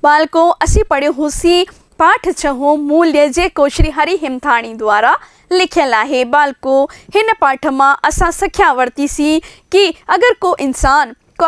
बालको असी पढ़ियो हुसी पाठ छहो मूल्य जेको श्री हरि हिमथाणी द्वारा लिखियल है। बालको हिन पाठ में असा सिख्या वरतीसी कि अगर को इंसान को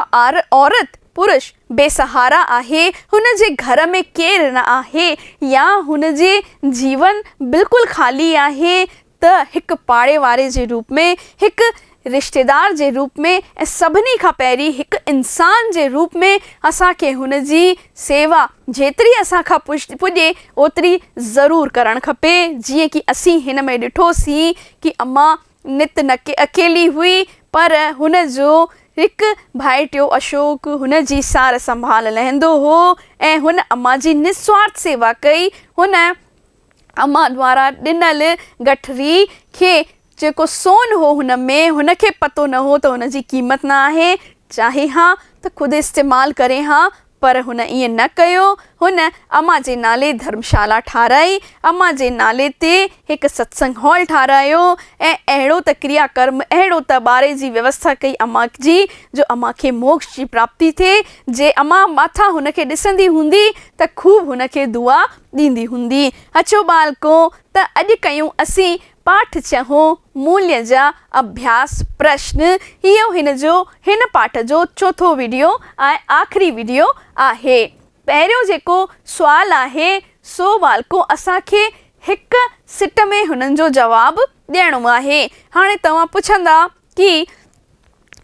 औरत पुरुष बेसहारा आहे, हुन जे घर में केर न आहे या हुन जे जीवन बिल्कुल खाली आहे, त हिक पाड़े वारे जे रूप में, हिक रिश्तेदार जे रूप में ऐं सभिनी खां पहिरीं हिक इंसान जे रूप में असां खे हुन जी सेवा जेतिरी असां खां पुॼे ओतिरी ज़रूर करणु खपे। जीअं कि असीं हिन में ॾिठोसीं कि अम्मा नित न अकेली हुई, पर हुन जो हिकु भाइटियो अशोक हुन जी सार संभाल लहंदो हो ऐं हुन अम्मा जी निस्वार्थ सेवा कई। हुन अम्मा द्वारा ॾिनल गठरी खे जेको सोन हो हुन में हुनखे पतो न हो त हुन जी क़ीमत न आहे, चाहे हाँ त ख़ुदि इस्तेमालु करे हाँ, पर हुन ईअं न कयो। हुन अम्मा जे नाले धर्मशाला ठाराई, अम्मा जे नाले ते हिकु सत्संग हॉल ठारायो ऐं अहिड़ो त क्रियाकर्म, अहिड़ो त ॿारे जी व्यवस्था कई अम्मा जी जो अम्मा खे मोक्ष जी प्राप्ति थिए। जे अम्मा माथा हुनखे ॾिसंदी हूंदी त खूब हुनखे दुआ ॾींदी हूंदी। अचो बालको त अॼु कयूं असीं पाठ छहो मूल्य जा अभ्यास प्रश्न। इहो हिन पाठ जो चौथो वीडियो ऐं आख़िरी वीडियो आहे। पहिरियों जेको सुवाल आहे सो बालको असांखे हिक सिट में हुननि जो जवाबु ॾियणो आहे। हाणे तव्हां पुछंदा कि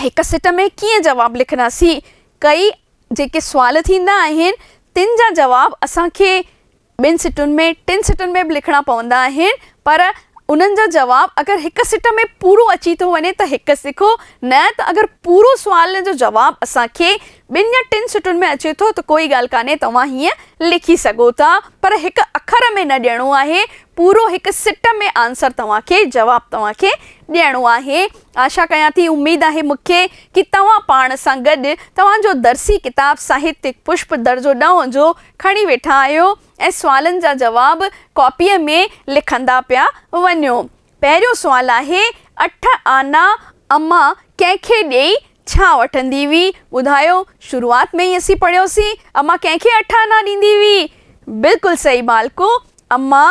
हिक सिट में कीअं जवाबु लिखंदासीं। कई जेके सुवाल थींदा आहिनि तिन जा जवाब असांखे ॿिनि सिटुनि में, टिनि सिटुनि में बि लिखणा पवंदा आहिनि, पर उन्हनि जा जवाब अगर हिक सिट में पूरो अची तो वञे त हिक सिखो, न त अगर पूरो सुवाल जो जवाब असांखे ॿिनि या टिनि सिटुनि में अचे थो त कोई ॻाल्हि कान्हे, तव्हां हीअं लिखी सघो था, पर हिक अखर में न ॾियणो आहे। पूरो हिक सिट में आंसर तव्हांखे, जवाब तव्हांखे ॾियणो आहे। आशा कयां थी, उम्मीद आहे मूंखे कि तव्हां पाण सां गॾु तव्हांजो दर्सी किताब साहित्यिक पुष्प दर्जो 9 जो खणी वेठा आहियो ऐं सुवालनि जा जवाब कॉपीअ में लिखंदा पिया वञो। पहिरियों सुवाल आहे, 8 आना अम्मा कंहिंखे ॾेई छा वठंदी हुई? ॿुधायो, शुरूआत में ही असीं पढ़ियोसीं अम्मा कंहिंखे 8 आना ॾींदी हुई। बिल्कुलु सही बालको, अम्मा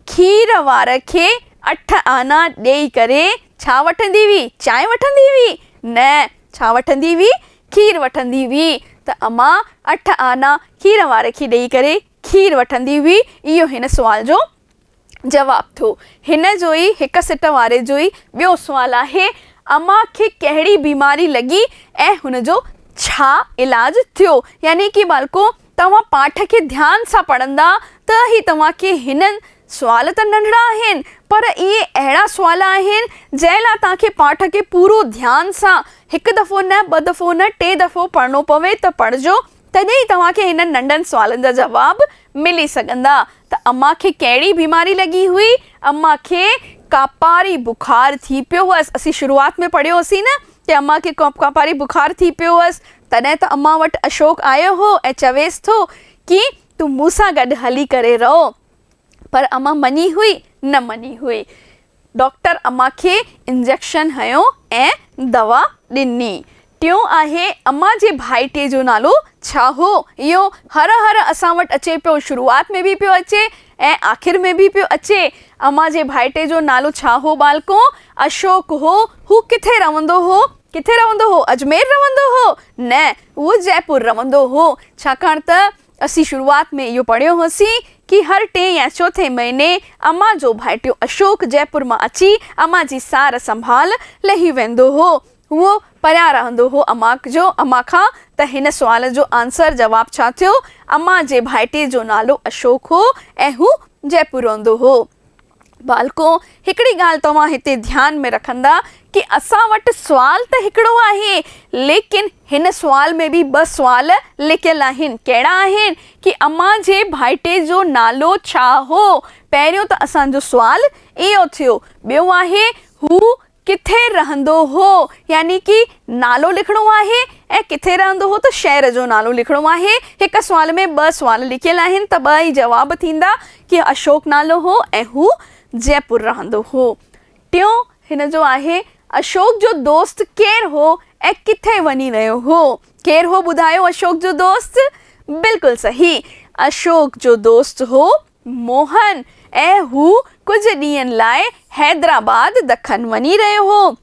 खीर वार खे 8 आना ॾेई करे छा वठंदी हुई? चांहि वठंदी हुई? न, छा वठंदी हुई? खीर वठंदी हुई। त अम्मा 8 आना खीर वारे खे ॾेई करे खीर वठंदी हुई। इहो हिन सुवाल जो जवाब थियो। हिन जो ई हिक सिट वारे जो ई ॿियो सुवाल आहे, अम्मा खे कहिड़ी बीमारी लॻी ऐं हुन जो छा इलाज थियो? यानी कि बालको तव्हां पाठ खे ध्यान सां पढ़ंदा त ही तव्हांखे हिननि सुवाल त नंढड़ा आहिनि, पर इहे अहिड़ा सुवाल आहिनि जंहिं लाइ तव्हांखे पाठ खे पूरो ध्यान सां हिकु दफ़ो न, 2 दफ़ो न, 3 दफ़ो पढ़णो पवे त पढ़जो, तॾहिं तव्हांखे हिननि नंढनि सुवालनि जा जवाब मिली सघंदा। त अम्मा खे कहिड़ी बीमारी लॻी हुई? अम्मा खे कापारी बुखार थी पियो हुअसि। असीं शुरूआत में पढ़ियो हुसीं न कि अम्मा खे कापारी बुखार थी पियो हुअसि। तॾहिं त अम्मा वटि अशोक आयो हो ऐं चवेसि थो कि तूं मूंसां गॾु हली करे रहो, पर अम्मा मञी हुई? न मञी हुई। डॉक्टर अम्मा खे इंजेक्शन हयो ऐं दवा ॾिनी। टियों आहे, अम्मा जे भाइटे जो नालो छा हो? इहो हर असां वटि अचे पियो, शुरूआत में बि पियो अचे ऐं आख़िर में बि पियो अचे। अम्मा जे भाइटे जो नालो छा हो बालको? अशोक हो। हू किथे रहंदो हो? किथे रहंदो हो? अजमेर रहंदो हो? न, उहो जयपुर रहंदो हो। छाकाणि त असीं शुरूआत में इहो पढ़ियो होसीं कि हर 3 या 4 महीने अम्मा जो भाइटियो अशोक जयपुर मां अची अम्मा जी सार संभाल लही वेंदो हो। उहो परियां रहंदो हो अम्मा खां। त हिन सुवाल जो आंसर, जवाब छा थियो? अम्मा जे भाइटे जो नालो अशोक हो ऐं हू जयपुर रहंदो हो। बालको हिकिड़ी ॻाल्हि तव्हां हिते ध्यान में रखंदा कि असां वटि सुवाल त हिकिड़ो आहे, लेकिन हिन सुवाल में बि 2 सुवाल लिखियल आहिनि। कहिड़ा आहिनि? कि अम्मा जे भाइटे जो नालो छा हो? पहिरियों त असांजो सुवाल इहो थियो। ॿियो आहे, हू किथे रहंदो हो? यानी कि नालो लिखणो आहे ऐं किथे रहंदो हो त शहर जो नालो लिखणो आहे। हिक सुवाल में 2 सुवाल लिखियल आहिनि त 2 ई जवाब थींदा कि अशोक नालो हो ऐं हू जयपुर रहंदो हो। टियों हिन जो आहे, अशोक जो दोस्त केरु हो ऐं किथे वञी रहियो हो? केरु हो ॿुधायो अशोक जो दोस्त? बिल्कुलु सही, अशोक जो दोस्त हो मोहन ऐं हू कुछ ॾींहंनि लाइ हैदराबाद दखन वञी रहियो हो।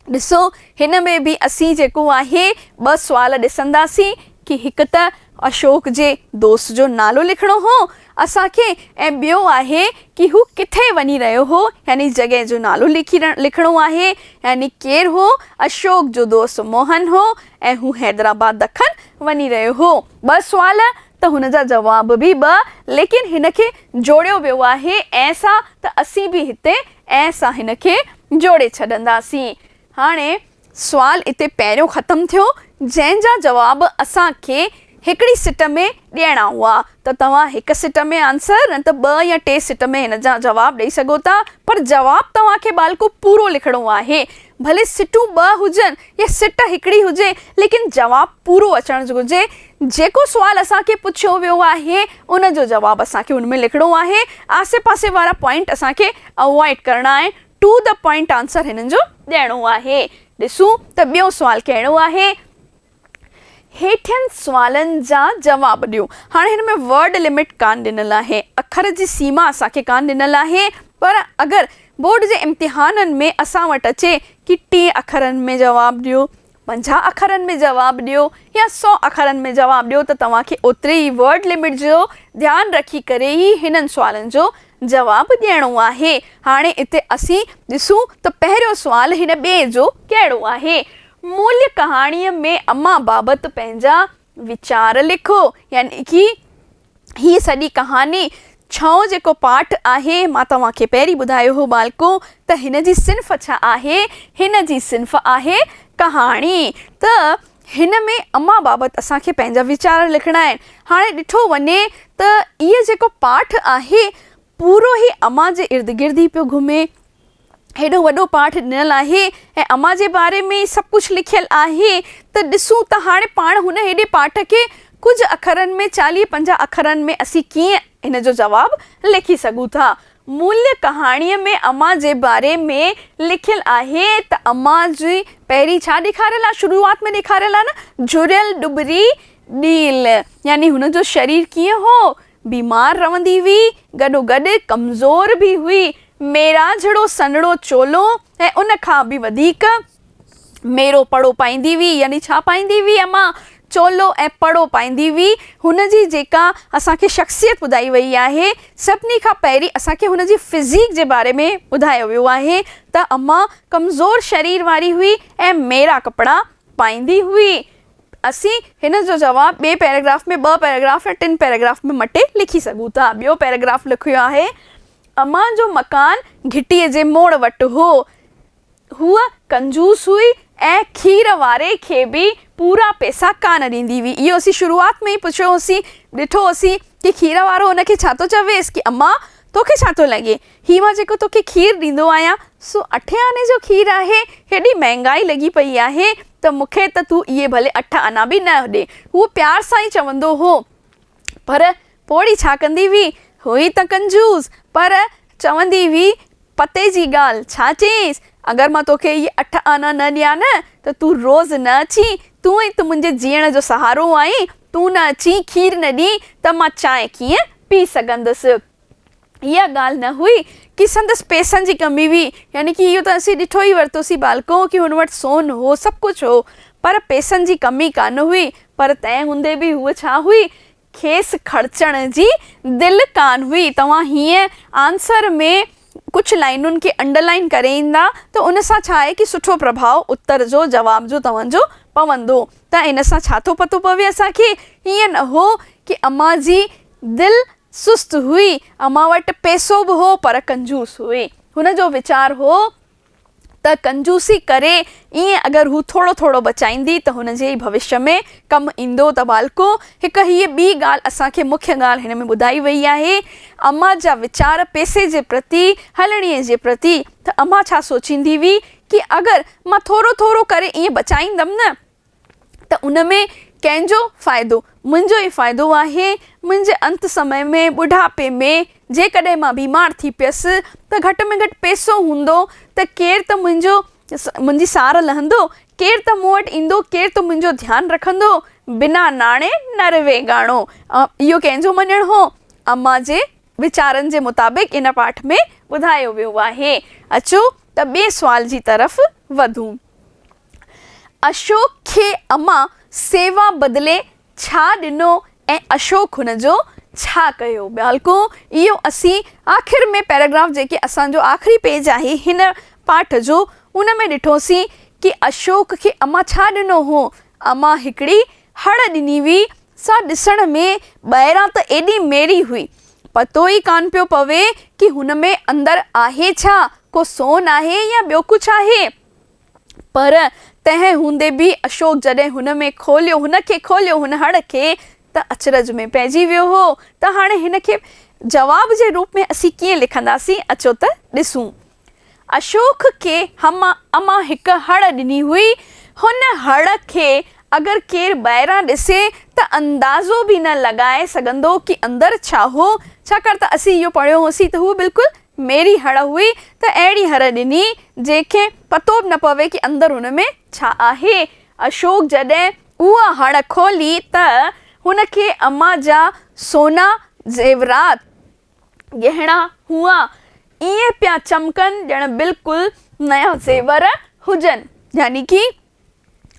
ॾिसो हिन में बि असीं जेको आहे 2 सुवाल ॾिसंदासीं कि हिकु त अशोक जे दोस्त जो नालो लिखिणो हो असांखे ऐं ॿियो आहे कि हू किथे वञी रहियो हो यानी जॻह जो नालो लिखिणो आहे यानी केरु हो अशोक जो दोस्त मोहन हो ऐं हू हैदराबाद दखन वञी रहियो हो। 2 सुवाल त हुन जा जवाब बि 2 लेकिन हिन खे जोड़ियो वियो आहे ऐं सां त असीं बि हिते ऐं सां हिन खे जोड़े छॾंदासीं। हाणे सुवाल इते पहिरियों ख़तमु थियो जंहिंजा जवाब असांखे हिकिड़ी सिट में ॾियणा हुआ त तव्हां हिकु सिट में आंसर न त 2 या 3 सिट में हिन जा जवाब ॾेई सघो था पर जवाब तव्हांखे बालको पूरो लिखिणो आहे। भले सिटूं 2 हुजनि या सिट हिकिड़ी हुजे लेकिन जवाब पूरो अचणु घुरिजे। जेको सुवाल असांखे पुछियो वियो आहे उन जो जवाब असांखे हुन में लिखिणो आहे। आसे पासे वारा पॉइंट असांखे अवॉइड करणा आहिनि। टू द पॉइंट आंसर हिननि जो ॾियणो आहे। ॾिसूं त ॿियो सुवाल कहिड़ो आहे। हेठियनि सुवालनि जा जवाब ॾियो। हाणे हिन में वर्ड लिमिट कान ॾिनल आहे, अखर जी सीमा असांखे कान ॾिनल आहे पर अगरि बोर्ड जे इम्तिहाननि में असां वटि अचे कि 3 अखरनि में जवाब ॾियो 50 अखरनि में जवाब ॾियो या 100 अखरनि में जवाब ॾियो त तव्हांखे ओतिरे ई वर्ड लिमिट जो ध्यानु रखी करे ई हिननि सुवालनि जो जवाब ॾियणो आहे। हाणे इते असीं ॾिसूं त पहिरियों सुवाल हिन ॿिए जो कहिड़ो आहे। मूल्य कहाणीअ में अम्मा बाबति पंहिंजा वीचार लिखो यानी कि ही सॼी कहानी 6 जेको पाठ आहे मां तव्हांखे पहिरीं ॿुधायो हो बालको त हिन जी सिन्फ़ छा आहे। हिन जी सिन्फ़ आहे कहाणी। त हिन में अम्मा बाबति असांखे पंहिंजा वीचार लिखणा आहिनि। हाणे ॾिठो वञे त इहो जेको पाठ आहे पूरो ई अम्मा जे इर्द गिर्द ई पियो घुमे। हेॾो वॾो पाठ ॾिनल आहे ऐं अम्मा जे बारे में सभु कुझु लिखियलु आहे त ॾिसूं त हाणे पाण हुन हेॾे पाठ खे कुझु अखरनि में 40-50 अखरनि में असीं कीअं हिन जो जवाबु लिखी सघूं था। मूल्य कहाणीअ में अम्मा जे बारे में लिखियलु आहे त अम्मा जी पहिरीं छा ॾेखारियलु आहे शुरूआत में ॾेखारियलु आहे न जुड़ियल डुबरी ॾील यानी हुन जो शरीर कीअं हो बीमार रहंदी हुई गॾोगॾु कमज़ोर बि हुई। मेरा जहिड़ो सन्हड़ो चोलो ऐं उन खां बि वधीक मेरो पड़ो पाईंदी हुई यानी छा पाईंदी हुई अम्मा चोलो ऐं पड़ो पाईंदी हुई। हुन जी जेका असांखे शख़्सियत ॿुधाई वई आहे सभिनी खां पहिरीं असांखे हुन जी फिज़ीक जे बारे में ॿुधायो वियो आहे त अम्मा कमज़ोर शरीर वारी हुई ऐं मेरा कपिड़ा पाईंदी हुई। असीं हिन जो जवाबु ॿिए पैराग्राफ में 2 पैराग्राफ या 3 पैराग्राफ में मटे लिखी सघूं था। ॿियो पैराग्राफ लिखियो आहे अम्मा जो मकान घिटीअ जे मोड़ वटि हो। हूअ कंजूस हुई ऐं खीर वारे खे बि पूरा पैसा कान ॾींदी हुई। इहो असीं शुरूआत में ई पुछियो होसीं ॾिठो होसीं कि खीर वारो हुनखे छा थो चवेसि कि अम्मा तोखे छा थो लॻे ही मां जेको तोखे खीर ॾींदो आहियां सो 8 आने जो खीर आहे। हेॾी महांगाई लॻी पई आहे त मूंखे त तूं इहे भले 8 आना बि न ॾे। हूअ प्यार सां ई चवंदो हो पर पोड़ी छा कंदी हुई त कंजूस पर चवंदी हुई पते जी ॻाल्हि छा चईसि अगरि मां तोखे इहे 8 आना न ॾियां न त तूं रोज़ न अची तूं ई त मुंहिंजे जीअण जो सहारो आहीं। तूं न अची खीर न ॾी त मां चांहि कीअं पी सघंदसि। इहा ॻाल्हि न हुई कि संदसि पैसनि जी कमी हुई यानी कि इहो त असीं ॾिठो ई वरितोसीं बालको कि हुन वटि सोन हो सभु कुझु हो पर पैसनि जी कमी कान हुई पर तंहिं हूंदे बि हूअ छा हुई खेसि ख़र्चण जी दिलि कान हुई। तव्हां हीअं आंसर में कुझु लाइनुनि खे अंडरलाइन करे ईंदा त उन सां छा आहे कि सुठो प्रभाव उत्तर जो जवाब जो तव्हांजो पवंदो। त इन सां छा थो पतो पवे असांखे हीअं न हो कि अम्मा जी दिलि सुस्त हुई अम्मा वटि पैसो बि हो पर कंजूस हुई। हुन जो वीचार हो त कंजूसी करे ईअं अगरि हू थोरो थोरो बचाईंदी त हुन जे भविष्य में कमु ईंदो। त बालको हिकु हीअ ॿी ॻाल्हि असांखे मुख्य ॻाल्हि हिन में ॿुधाई वई आहे अम्मा जा वीचार पैसे जे प्रति हलणीअ जे प्रति। त अम्मा छा सोचींदी हुई कि अगरि मां थोरो थोरो करे ईअं बचाईंदमि न त उन में कंहिंजो फ़ाइदो मुंहिंजो ई फ़ाइदो आहे। मुंहिंजे अंत समय में ॿुढापे में जेकॾहिं मां बीमार थी पियसि त घटि में घटि पैसो हूंदो त केरु त मुंहिंजी सार लहंदो केरु त मूं वटि ईंदो केरु त मुंहिंजो ध्यानु रखंदो बिना नाणे न रवे गाणो। इहो कंहिंजो मञणु हो? अम्मा जे वीचारनि जे मुताबिक़ इन पाठ में ॿुधायो वियो आहे। अचो त ॿिए सुवाल जी तरफ़ वधूं। अशोक खे अम्मा सेवा बदिले छा ॾिनो ऐं अशोक हुन जो छा कयो? बालको, इहो असीं आख़िर में पैराग्राफ जेके असांजो आख़िरी पेज आहे हिन पाठ जो उन में ॾिठोसीं कि अशोक खे अम्मा छा ॾिनो हो। अम्मा हिकिड़ी हड़ ॾिनी हुई। सा ॾिसण में ॿाहिरां त एॾी मेरी हुई, पतो ई कान पियो पवे कि हुन में अंदरि आहे छा, को सोन आहे या ॿियो कुझु आहे। पर तंहिं हूंदे बि अशोक जॾहिं हुन में खोलियो, हुनखे खोलियो हुन हड़ खे, त अचरज में पइजी वियो हो। त हाणे हिन खे जवाब जे रूप में असीं कीअं लिखंदासीं? अचो त ॾिसूं। अशोक खे अम्मा हिकु हड़ ॾिनी हुई। हुन हड़ खे अगरि केरु ॿाहिरां ॾिसे त अंदाज़ो बि न लॻाए सघंदो कि अंदरि छा हो, छाकाणि त असीं इहो पढ़ियो होसीं त हू बिल्कुलु मेरी हड़ हुई। त अहिड़ी हड़ ॾिनी जंहिंखे पतो बि न पवे कि अंदरि हुन में छा आहे। अशोक जॾहिं उहा हड़ खोली त हुनखे अम्मा जा सोना ज़ेवरात गहना हुआ ईअं पिया चमकनि ॼण बिल्कुलु नया ज़ेवर हुजनि। यानी कि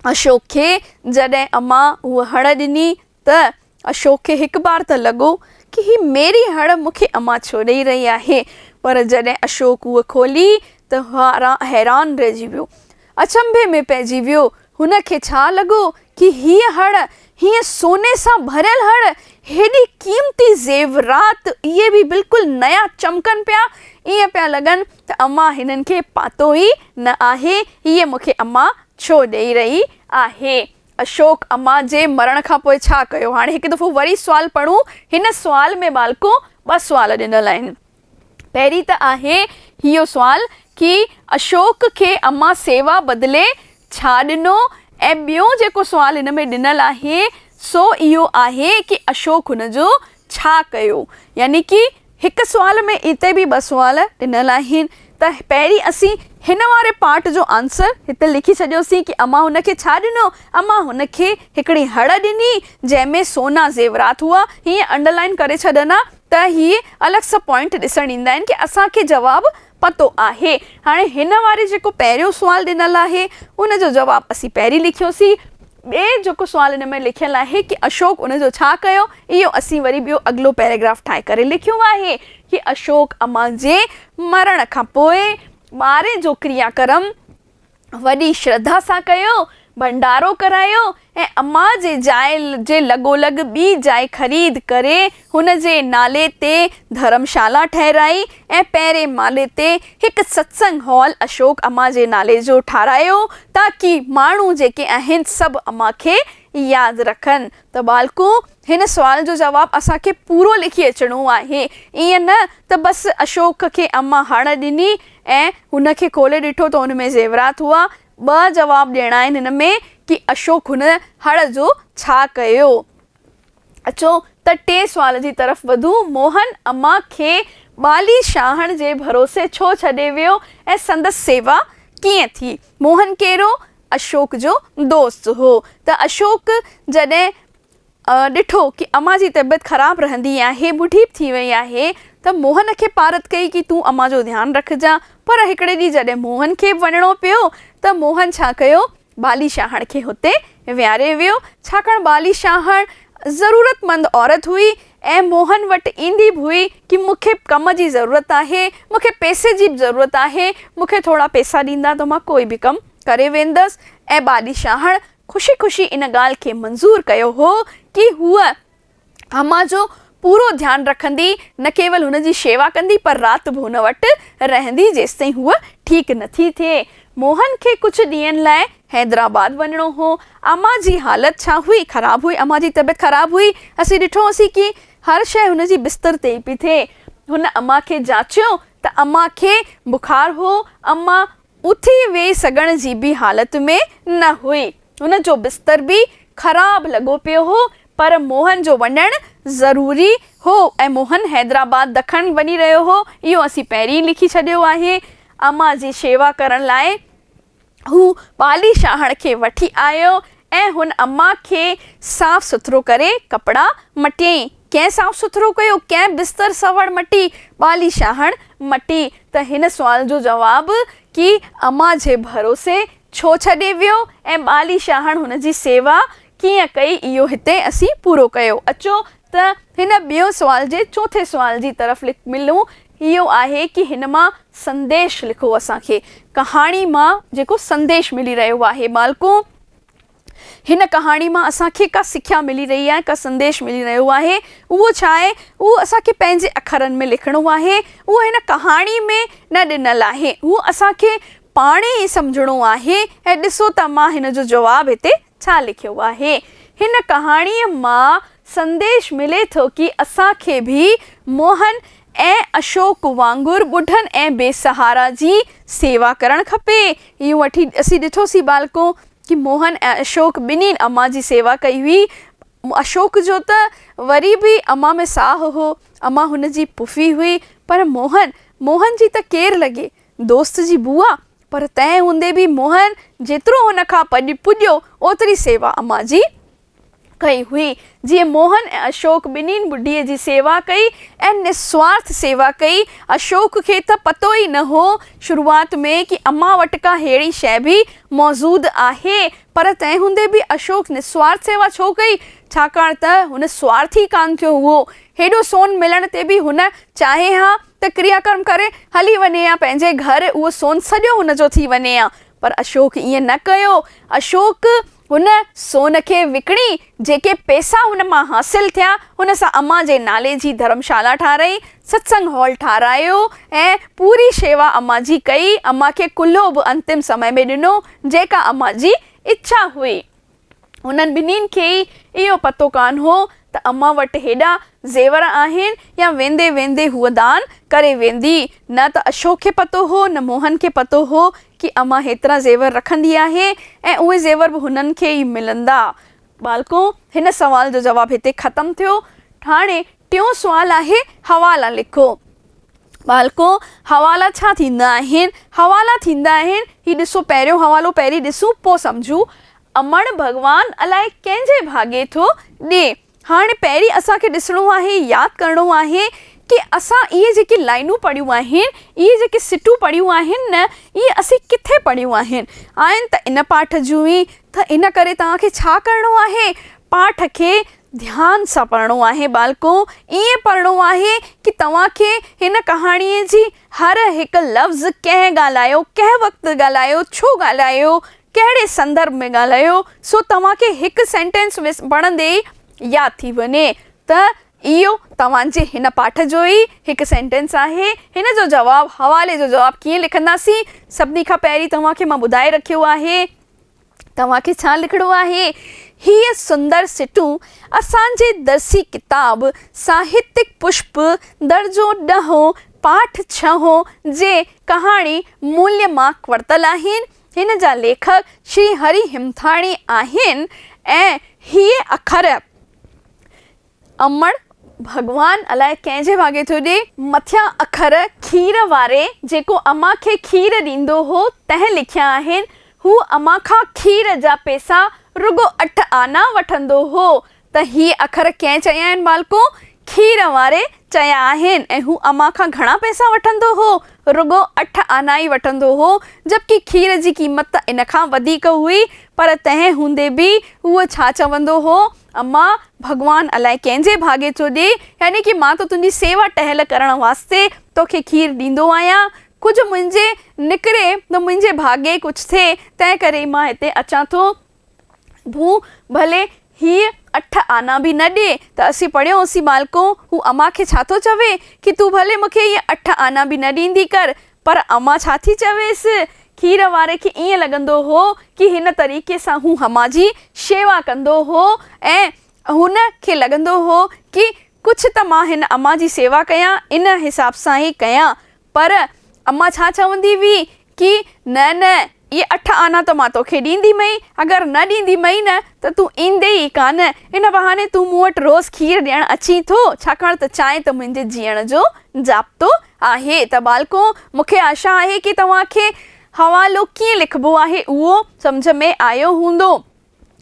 अशोक खे जॾहिं अम्मा उहा हड़ ॾिनी त अशोक खे हिकु बार त लॻो कि ही मेरी हड़ मूंखे अम्मा छो ॾेई रही आहे। पर जॾहिं अशोक उहा खोली त हैरान रहिजी वियो, अचंभे में पइजी वियो। हुनखे छा लॻो कि हीअ हड़, हीअं सोने सां भरियल हड़, हेॾी क़ीमती ज़ेवरात, इहे बि बिल्कुलु नया चमकनि पिया, ईअं पिया लॻनि त अम्मा हिननि खे पातो ई न आहे, हीअ मूंखे अम्मा छो ॾेई रही आहे। अशोक अम्मा जे मरण खां पोइ छा कयो? हाणे हिकु दफ़ो वरी सुवाल पढ़ूं। हिन सुवाल में बालको ॿ सुवाल ॾिनल आहिनि। पहिरीं त आहे इहो सुवाल कि अशोक खे अम्मा सेवा बदिले छा ॾिनो, ऐं ॿियो जेको सुवाल हिन में ॾिनल आहे सो इहो आहे कि अशोक हुन जो छा कयो। यानी कि हिकु सुवाल में हिते बि ॿ सुवाल ॾिनल आहिनि। त पहिरीं असीं हिन वारे पार्ट जो आंसर हिते लिखी छॾियोसीं कि अम्मा हुनखे छा ॾिनो। अम्मा हुनखे हिकिड़ी हड़ ॾिनी जंहिंमें सोना ज़ेवरात हुआ। हीअं अंडरलाइन करे छॾंदा त हीअ अलॻि सां पॉइंट ॾिसणु ईंदा आहिनि कि असांखे जवाबु पतो आहे। हाणे हिन वारे जेको पहिरियों सुवाल ॾिनल आहे उन जो जवाबु असीं पहिरीं लिखियोसीं। ॿिए जेको सुवाल हिन में लिखियलु आहे कि अशोक उन जो छा कयो, इहो असीं वरी ॿियो अॻिलो पैराग्राफ ठाहे करे लिखियो आहे कि अशोक अम्मा जे मरण खां पोइ ॿारहे जो क्रियाक्रम वॾी श्रद्धा सां कयो, भंडारो करायो ऐं अम्मा जे जाइ जे लॻोलॻ ॿी जाइ ख़रीद करे हुन जे नाले ते धर्मशाला ठहिराई ऐं पहिरें माले ते हिकु सत्संग हॉल अशोक अम्मा जे नाले जो ठारायो ताकि माण्हू जेके आहिनि सभु अम्मा खे यादि रखनि। त बालको हिन सुवाल जो जवाबु असांखे पूरो लिखी अचिणो आहे। ईअं न त बसि अशोक खे अम्मा हड़ ॾिनी ऐं हुनखे खोले ॾिठो त हुन में ज़ेवरात हुआ। ॿ जवाब ॾियणा आहिनि हिन में कि अशोक हुन हड़ जो छा कयो। अचो त टे सुवाल जी तरफ़ वधूं। मोहन अम्मा खे बाली शाहण जे भरोसे छो छॾे वियो ऐं संदसि सेवा कीअं थी? मोहन कहिड़ो? अशोक जो दोस्त हो। त अशोक जॾहिं ॾिठो कि अम्मा जी तबियत ख़राबु रहंदी आहे, ॿुढी थी वई आहे, त मोहन खे पारत कई कि तूं अम्मा जो ध्यानु रखजां। पर हिकिड़े ॾींहुं जॾहिं मोहन खे वञिणो पियो त मोहन छा कयो? बाली शाहण खे हुते विहारे वियो, छाकाणि बाली शाहण ज़रूरतमंद औरत हुई ऐं मोहन वटि ईंदी बि हुई कि मूंखे कम जी ज़रूरत आहे, मूंखे पैसे जी बि ज़रूरत आहे, मूंखे थोरा पैसा ॾींदा त मां कोई बि कमु करे वेंदसि। ऐं बाली शाहण ख़ुशी ख़ुशी इन ॻाल्हि खे मंज़ूर कयो हो कि हूअ अम्मा जो पूरो ध्यानु रखंदी, न केवल हुन जी शेवा कंदी पर राति बि हुन वटि रहंदी जेसिताईं हूअ ठीकु नथी थिए। मोहन खे कुझु ॾींहंनि लाइ हैदराबाद वञिणो हो। अम्मा जी हालत छा हुई? ख़राबु हुई। अम्मा जी तबियत ख़राबु हुई। असीं ॾिठोसीं कि हर शइ हुन जी बिस्तर ते ई पई थिए। हुन अम्मा खे जाचियो त अम्मा खे बुखार हो। अम्मा उथी वेही सघण जी बि हालत में न हुई। हुन जो बिस्तर बि ख़राबु लॻो पियो हो। पर मोहन जो वञणु ज़रूरी हो ऐं मोहन हैदराबाद ॾखण वञी रहियो हो। इहो असीं पहिरीं लिखी छॾियो आहे। अम्मा जी शेवा करण लाइ हू बाली शाहण खे वठी आयो ऐं हुन अम्मा खे साफ़ सुथरो करे कपिड़ा मटियईं। कंहिं साफ़ सुथरो कयो, कंहिं बिस्तर सवड़ मटी, ॿाली छाहण मटी। त हिन सुवाल जो जवाबु कि अम्मा जे भरोसे छो छॾे वियो ऐं ॿाली छाहण हुन जी सेवा कीअं कई, इहो हिते असीं पूरो कयो। अचो त हिन ॿियो सुवाल जे चोथे सुवाल जी तरफ़ मिलूं। इहो आहे कि हिन मां संदेश लिखो। असांखे कहाणी मां जेको संदेश मिली रहियो आहे बालको, हिन कहाणी मां असांखे का सिख्या मिली रही आहे, का संदेश मिली रहियो आहे, उहो छा आहे, उहो असांखे पंहिंजे अखरनि में लिखिणो आहे। उहो हिन कहाणी में न ॾिनल आहे, उहो असांखे पाण ई सम्झणो आहे। ऐं ॾिसो त मां हिन जो जवाबु हिते छा लिखियो आहे। हिन कहाणीअ मां संदेश मिले थो कि असांखे बि मोहन ऐं अशोक वांगुरु ॿुढनि ऐं बेसहारा जी सेवा करणु खपे। इहो वठी असीं ॾिठोसीं बालको कि मोहन ऐं अशोक ॿिन्हिनि अम्मा जी सेवा कई हुई। अशोक जो त वरी बि अम्मा में साहु हो, अम्मा हुन जी पुफी हुई, पर मोहन जी त केरु लॻे, दोस्त जी बुआ। पर तंहिं हूंदे बि मोहन जेतिरो हुन खां पुॼियो ओतिरी सेवा अम्मा जी कई हुई। जीअं मोहन ऐं अशोक ॿिन्हिनि ॿुढीअ जी सेवा कई ऐं निस्वार्थ सेवा कई। अशोक खे त पतो ई न हो शुरूआत में कि अम्मा वटि का अहिड़ी शइ बि मौजूदु आहे, पर तंहिं हूंदे बि अशोक निस्वार्थ सेवा छो कई, छाकाणि त हुन स्वार्थी कान थियो हुओ। हेॾो सोन मिलण ते बि हुन चाहे हा त क्रियाक्रम करे हली वञे या पंहिंजे घर उहो सोन सॼो हुन जो थी वञे हा, पर अशोक ईअं न कयो। अशोक हुन सोन खे विकिणी जेके पैसा हुन मां हासिल थिया, हुन सां अम्मा जे नाले जी धर्मशाला ठाराई, सत्संग हॉल ठारायो ऐं पूरी शेवा अम्मा जी कई। अम्मा खे कुल्हो बि अंतिम समय में ॾिनो जेका अम्मा जी इच्छा हुई। हुननि ॿिन्हिनि खे ई इहो पतो कान हो त अम्मा वटि हेॾा ज़ेवर आहिनि या वेंदे वेंदे हूअ दान करे वेंदी। न त अशोक खे पतो हो, न मोहन खे पतो हो कि अम्मा हेतिरा ज़ेवर रखंदी आहे ऐं उहे ज़ेवर बि हुननि खे ई मिलंदा। बालको, हिन सवाल जो जवाबु हिते ख़तमु थियो। हाणे टियों सुवाल आहे हवाला लिखो। बालको, हवाला छा थींदा आहिनि? हवाला थींदा आहिनि, ही ॾिसो पहिरियों हवालो पहिरीं ॾिसूं पोइ सम्झूं। अमड़ भॻवानु अलाए कंहिंजे भाॻे थो ॾिए। हाणे पहिरीं असांखे ॾिसणो आहे, यादि करिणो आहे कि असां इहे जेके लाइनूं पढ़ियूं आहिनि, इहे जेके सिटूं पढ़ियूं आहिनि न, इहे असीं किथे पढ़ियूं आहिनि त इन पाठ जूं ई। त इन करे तव्हांखे छा करिणो आहे, पाठ खे ध्यान सां पढ़णो आहे बालको। ईअं पढ़णो आहे कि तव्हांखे हिन कहाणीअ जी हर हिकु लफ़्ज़ कंहिं ॻाल्हायो, कंहिं वक़्तु ॻाल्हायो, छो ॻाल्हायो, कहिड़े संदर्भ में ॻाल्हायो, सो तव्हांखे हिकु सेंटेंस पढ़ंदे ई यादि थी वञे। त इहो तव्हांजे हिन पाठ जो ई हिकु सेंटेंस आहे। हिन जो जवाबु, हवाले जो जवाबु कीअं लिखंदासीं? सभिनी खां पहिरीं तव्हांखे मां ॿुधाए रखियो आहे, तव्हांखे छा लिखिणो आहे। हीअ सुंदर सिटूं असांजे दर्सी किताब साहित्यिक पुष्प दर्जो 10 पाठ 6 जे कहाणी मूल्य मां वरितल आहिनि। हिन जा लेखक श्री हरि हिमथाणी आहिनि ऐं हीअ अखर अमड़ भॻवानु अलाए कंहिंजे भाॻे थो ॾिए। मथियां अखर खीर वारे जेको अम्मा खे खीर ॾींदो हो तंहिं लिखिया आहिनि। हू अम्मा खां खीर जा पैसा रुगो 8 आना वठंदो हो। त हीअ अखर कंहिं चया आहिनि बालको? खीर वारे चया आहिनि। ऐं हू अम्मा खां घणा पैसा वठंदो हो? रुगो 8 आना ई वठंदो हो, जबकि खीर जी क़ीमत त इन खां वधीक हुई। पर तंहिं हूंदे बि उहो छा चवंदो हो? अम्मा भॻवानु अलाए कंहिंजे भाॻे थो ॾिए, यानी कि मां त तुंहिंजी सेवा टहल करण वास्ते तोखे खीर ॾींदो आहियां। कुझु मुंहिंजे निकिरे त मुंहिंजे भाॻे कुझु थिए, तंहिं करे मां हिते अचां थो। भू भले हीअ 8 आना बि न ॾिए। त असीं पढ़ियोसीं बालको, हू अम्मा खे छा थो चवे कि तूं भले मूंखे हीअ 8 आना बि न ॾींदी कर। पर अम्मा छा थी चवेसि? खीर वारे खे ईअं लॻंदो हो कि हिन तरीक़े सां हू अम्मा जी शेवा कंदो हो ऐं हुन खे लॻंदो हो कि कुझु त मां हिन अम्मा जी सेवा कयां, इन हिसाब सां ई कयां। पर अम्मा छा चवंदी हुई कि न इहे 8 आना त मां तोखे ॾींदीमई, अगरि न ॾींदीमई न त तूं ईंदे ई कान। इन बहाने तूं मूं वटि रोज़ु खीर ॾियणु अची थो, छाकाणि त चांहि त मुंहिंजे जीअण जो ज़ाब्तो आहे। त बालको, मूंखे आशा आहे कि तव्हांखे हवालो कीअं लिखिबो आहे उहो सम्झ में आयो हूंदो।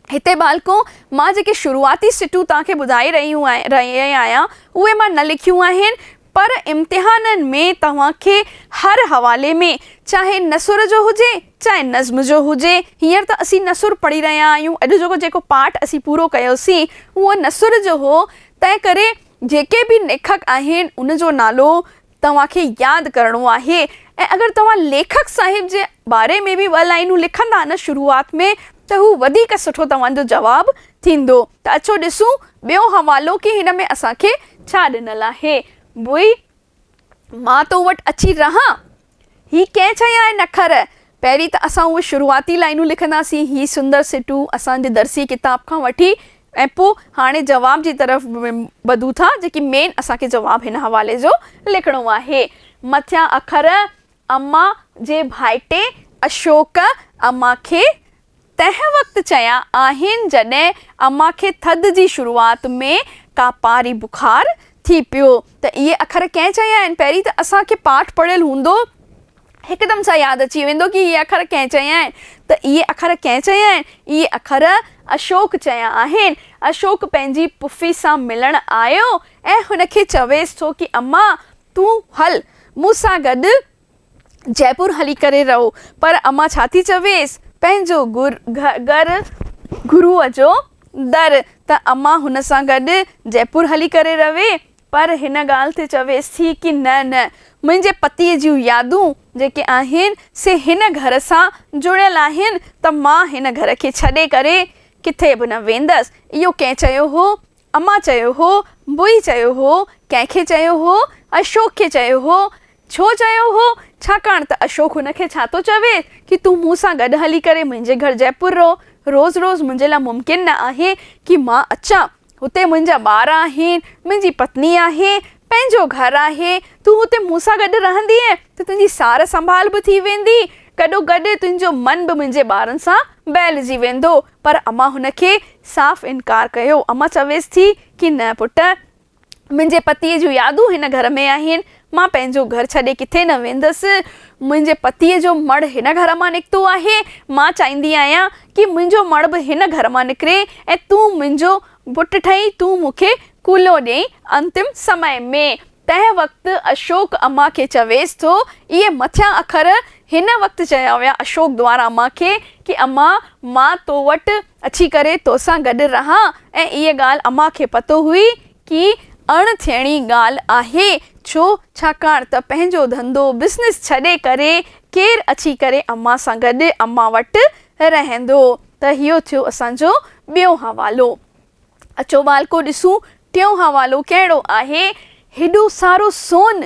हिते बालको मां जेके शुरूआती सिटूं तव्हांखे ॿुधाए रही आहियां उहे मां न लिखियूं आहिनि, पर इम्तिहाननि में तव्हांखे हर हवाले में चाहे नसुर जो हुजे चाहे नज़्म जो हुजे, हींअर त असीं नसुर पढ़ी रहिया आहियूं, अॼु जेको पाठ असीं पूरो कयोसीं उहो नसुर जो हो, तंहिं करे जेके बि लेखक आहिनि उनजो नालो तव्हांखे यादि करिणो आहे। ऐं अगरि तव्हां लेखक साहिब जे बारे में बि 2 लाइनूं लिखंदा न शुरूआत में त हू वधीक सुठो तव्हांजो जवाबु थींदो। त अचो ॾिसूं ॿियो हवालो कि हिन में असांखे छा ॾिनल आहे। बुई मां तो वटि अची रहां, ही कंहिं चया आहिनि अखर। पहिरीं त असां उहे शुरूआती लाइनूं लिखंदासीं, ही सुंदर सिटूं असांजे दर्सी किताब खां वठी, ऐं पोइ हाणे जवाब जी तरफ़ वधूं था, जेकी मेन असांखे जवाबु हिन हवाले जो लिखिणो आहे। मथियां अखर अम्मा जे भाइटे अशोक अम्मा खे तंहिं वक़्तु चया आहिनि जॾहिं अम्मा खे थधि जी शुरूआत में का पारी बुखार थी पियो। त इहे अखर कंहिं चया आहिनि? पहिरीं त असांखे पाठ पढ़ियल हूंदो, हिकदमि सां यादि अची वेंदो कि इहे अखर कंहिं चया आहिनि। त इहे अखर कंहिं चया आहिनि? इहे अखर अशोक चया आहिनि। अशोक पंहिंजी पुफ़ी सां मिलणु आयो ऐं हुनखे चवेसि थो कि अम्मा तूं हल मूंसां गॾु जयपुर हली करे रहो। पर अम्मा छा थी चवेसि? पंहिंजो घर गुरुअ जो दर। त अम्मा हुन सां गॾु जयपुर हली करे रहे, पर हिन ॻाल्हि ते चवेसि थी कि न मुंहिंजे पतीअ जूं यादूं जेके आहिनि से हिन घर सां जुड़ियल आहिनि, त मां हिन घर खे छॾे करे किथे बि न वेंदसि। इहो कंहिं चयो हो? अम्मा चयो हो, बुई चयो हो, कंहिंखे चयो हो? अशोक खे चयो हो। छो चयो हो? छाकाणि त अशोक हुनखे छा थो चवे कि तूं मूं सां गॾु हली करे मुंहिंजे घर जयपुर रहो। रोज़ रोज़ मुंहिंजे लाइ मुमकिन न आहे कि मां अचां, हुते मुंहिंजा ॿार आहिनि, मुंहिंजी पत्नी आहे, पंहिंजो घर आहे, तूं हुते मूं सां गॾु रहंदीअ त तुंहिंजी सार संभाल बि थी वेंदी, गॾो गॾु तुंहिंजो मन बि मुंहिंजे ॿारनि सां बहिलजी वेंदो। पर अम्मा हुनखे साफ़ इनकार कयो। अम्मा चवेसि थी कि न पुट, मुंहिंजे पतीअ जूं यादूं हिन घर में आहिनि, मां पंहिंजो घर छॾे किथे न वेंदसि। मुंहिंजे पतीअ जो मड़ हिन घर मां निकितो आहे, मां चाहींदी आहियां कि मुंहिंजो मड़ बि हिन घर मां निकिरे ऐं तूं मुंहिंजो पुटु ठही तूं मूंखे कूलो ॾेई अंतिम समय में। तंहिं वक़्तु अशोक अम्मा खे चवेसि थो, इहे मथियां अखर हिन वक़्तु चया विया अशोक द्वारा अम्मा खे कि अम्मा मां तो वटि अची करे तोसां गॾु रहां। ऐं इहा ॻाल्हि अम्मा खे पतो हुई कि अणथियणी ॻाल्हि आहे। छो? छाकाणि त पंहिंजो धंधो बिज़नेस छॾे करे केरु अची करे अम्मा सां गॾु अम्मा वटि रहंदो। त इहो थियो असांजो ॿियो हवालो। अचो बालको ॾिसूं टियों हवालो कहिड़ो आहे। हेॾो सारो सोन,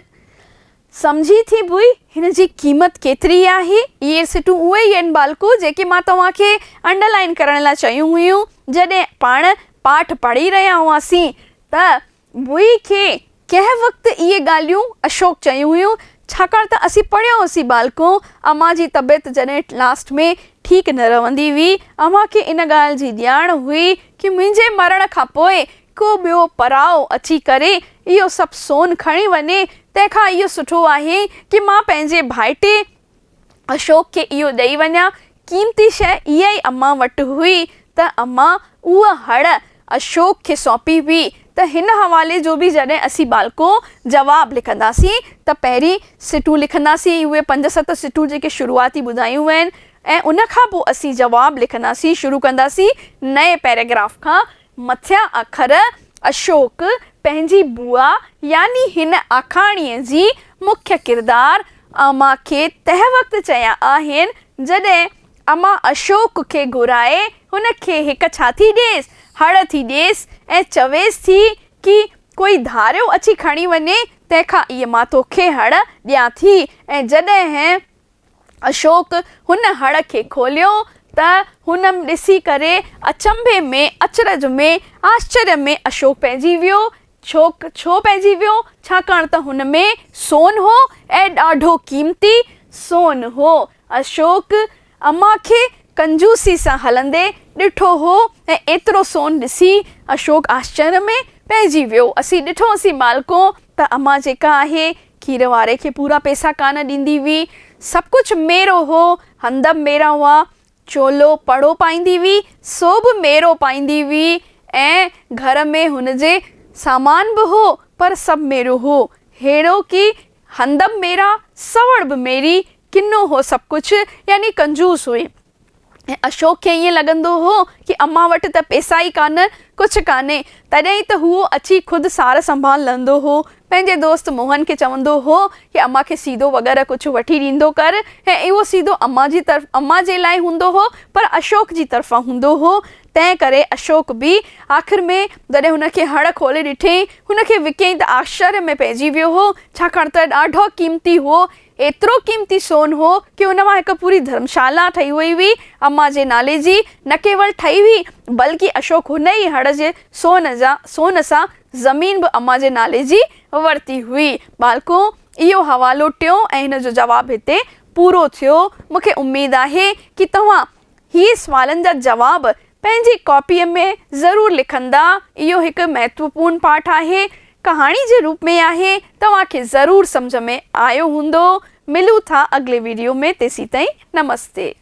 सम्झी थी बुई हिन जी क़ीमत केतिरी आहे? इहे सिटूं उहे ई आहिनि बालको जेके मां तव्हांखे अंडरलाइन करण लाइ चयूं हुयूं जॾहिं पाण पाठ पढ़ी रहिया हुआसीं। त बुई खे कंहिं वक़्तु इहे ॻाल्हियूं अशोक चयूं हुयूं, छाकाणि त असीं पढ़ियो होसीं बालको अम्मा जी तबियत जॾहिं लास्ट में ठीकु न रहंदी हुई, अम्मा खे इन ॻाल्हि जी ॼाण हुई कि मुंहिंजे मरण खां पोइ को ॿियो पराओ अची करे इहो सभु सोन खणी वञे, तंहिंखां इहो सुठो आहे कि मां पंहिंजे भाइटे अशोक खे इहो ॾेई वञा। क़ीमती शइ इहा ई अम्मा वटि हुई, त अम्मा उहा हड़ अशोक खे सौंपी हुई। त हिन हवाले जो बि जॾहिं असीं बालको जवाबु लिखंदासीं त पहिरीं सिटूं लिखंदासीं, उहे 5-7 सिटूं जेके शुरूआती ॿुधायूं आहिनि, ऐं उनखां पोइ असीं जवाबु लिखंदासीं। शुरू कंदासीं नए पैराग्राफ खां। मथियां अखर अशोक पंहिंजी बुआ यानी हिन आखाणीअ जी मुख्य किरदारु अम्मा खे तंहिं वक़्तु चया आहिनि जॾहिं अम्मा अशोक खे घुराए हुनखे हिकु छा थी ॾेसि, हड़ थी ॾेसि ऐं चवेसि थी कि कोई धारियो अची खणी वञे, तंहिंखां इहे मां तोखे हड़ ॾियां थी। ऐं जॾहिं अशोक हुन हड़ खे खोलियो त हुन ॾिसी करे अचंभे में, अचरज में, आश्चर्य में अशोक पंहिंजी वियो। छो पंहिंजी वियो? छाकाणि त हुन में सोन हो ऐं ॾाढो क़ीमती सोन हो। अशोक अम्मा खे कंजूसी सां हलंदे ॾिठो हो ऐं एतिरो सोन ॾिसी अशोक आश्चर्य में पइजी वियो। असीं ॾिठोसीं बालको त अम्मा जेका आहे खीर वारे खे पूरा पैसा कान ॾींदी हुई, सभु कुझु मेरो हो, हंधि मेरा हुआ, चोलो पड़ो पाईंदी हुई, सो बि मेरो पाईंदी हुई ऐं घर में हुनजे सामान बि हो पर सभु मेरो हो। हेड़ो की हंधि मेरा सवड़ बि मेरी, किनो हो सभु कुझु, यानी कंजूस हुई। ऐं अशोक खे ईअं लॻंदो हो कि अम्मा वटि त पैसा ई कान, कुझु कान्हे, तॾहिं त हू अची ख़ुदि सार संभाल लहंदो हो। पंहिंजे दोस्त मोहन खे चवंदो हो कि अम्मा खे सीधो वग़ैरह कुझु वठी ॾींदो कर, ऐं इहो सीधो अम्मा जे लाइ हूंदो हो पर अशोक जी तरफ़ां हूंदो हो। तंहिं करे अशोक बि आख़िर में जॾहिं हुनखे हड़ खोले ॾिठईं, हुनखे विकियईं त आश्चर्य में पइजी वियो हो, छाकाणि त ॾाढो क़ीमती हो। एतिरो क़ीमती सोन हो कि उन मां हिकु पूरी धर्मशाला ठही वई हुई अम्मा जे नाले जी। न केवल ठही हुई बल्कि अशोक हुन ई हड़ जे सोन सां ज़मीन बि अम्मा जे नाले जी वरिती हुई। बालको, इहो हवालो टियों ऐं हिन जो जवाबु हिते पूरो थियो। मूंखे उमेदु आहे कि तव्हां ही सुवालनि जा जवाब पंहिंजी कॉपीअ में ज़रूरु लिखंदा। इहो हिकु महत्वपूर्ण पाठ आहे, कहाणी जे रूप में आहे, तव्हांखे ज़रूरु सम्झ में आयो हूंदो। मिलूं था अॻिले वीडियो में, तेसीं ताईं नमस्ते।